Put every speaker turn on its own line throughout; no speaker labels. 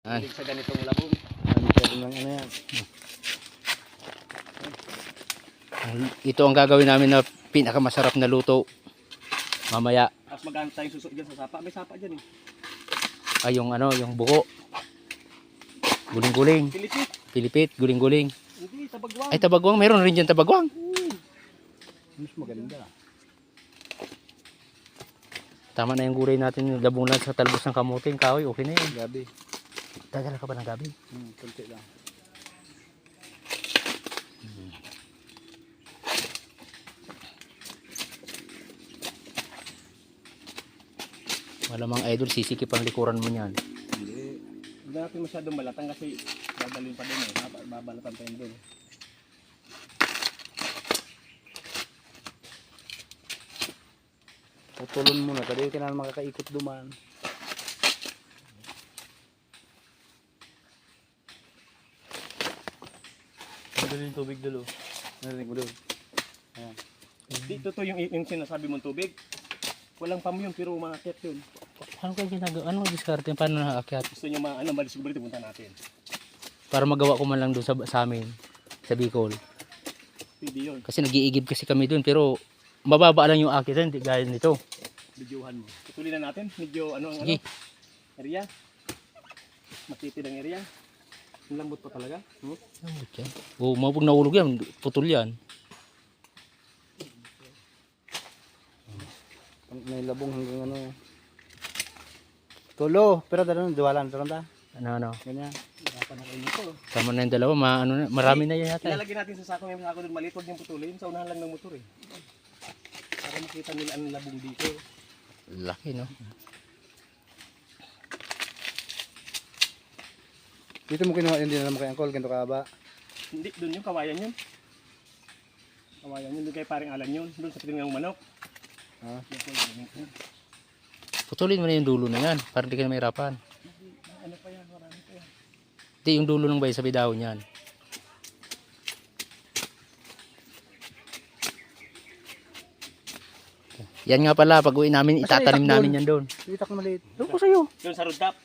Hilig sa ganitong labong.
Ano yan?
Ito ang gagawin namin na pinakamasarap na luto mamaya.
Tapos maghanap tayong suso dyan sa sapa. May sapa dyan eh.
Ay yung ano, yung buko. Guling-guling.
Pilipit.
Pilipit, guling-guling.
Hindi, tabagwang.
Ay tabagwang, meron rin dyan tabagwang.
Mas maganda.
Tama na yung gulay natin, yung labong lang sa talbos ng kamuting kahoy, okay na yun.
Gabi.
Dadala ka ba ng gabi?
Kunti lang.
Malamang idol, sisikip ang likuran mo niyan.
Hindi. Hindi natin masyadong malatang kasi dadalhin pa din eh. Babalatan pa yun din.
Putulon muna. Tadi ka na makakaikot duman.
Madali yung tubig dulo.
Narinig mo doon. Ayan.
Dito to yung sinasabi mong tubig. Walang pam yun pero umaakit yun.
Ano kayo ginagawa? Ano ang diskarte? Paano nakaakyat?
Gusto nyo madiscover ito, punta natin.
Para magawa ko man lang doon sa amin, sa Bicol.
Pwede yun.
Kasi nag-iigib kasi kami doon, pero mababa lang yung akitan, hindi gaya nito.
Videohan mo. Putulin na natin. Medyo ang
Sige.
area. Matitid ang area. Ang lambot pa talaga.
Lambot yan. Oo, mapag nahulog yan, putol yan.
May labong hanggang ano. Tulo. Pero dalawa duwalan. Saranda.
Ano.
Ganyan.
Hirapan na kayo nito.
Tama na yung dalawa, marami na yan yata.
Ilalagay natin sa sako. May sako doon maliit. Huwag niyang putulin. Sa unahan lang ng motor eh. Para makita nila ang labong dito.
Laki, no?
Dito mo kinuha. Hindi na naman kay Angkol. Ganito ka ba?
Hindi. Doon yung kawayan yun. Kawayan yun. Doon kay paring Alan yun. Doon sa piling ng manok.
Ha?
Putulin mo na yung dulo na yan, para hindi ka na mahirapan.
Ano pa yan? Marami pa yan.
Hindi, yung dulo ng bay sa bidahon yan. Yan nga pala, pag uwi namin, itatanim namin yan doon.
Itak na maliit.
Doon ko sa'yo.
Doon sa rooftop.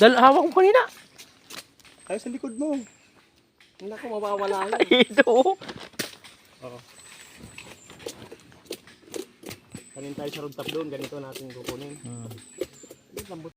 Hawak ko kanina.
Tayo sa likod mo. Hindi ko mawawala yun.
Ito.
Oo. Kanin tayo sa rooftop doon. Ganito natin kukunin. Lambot.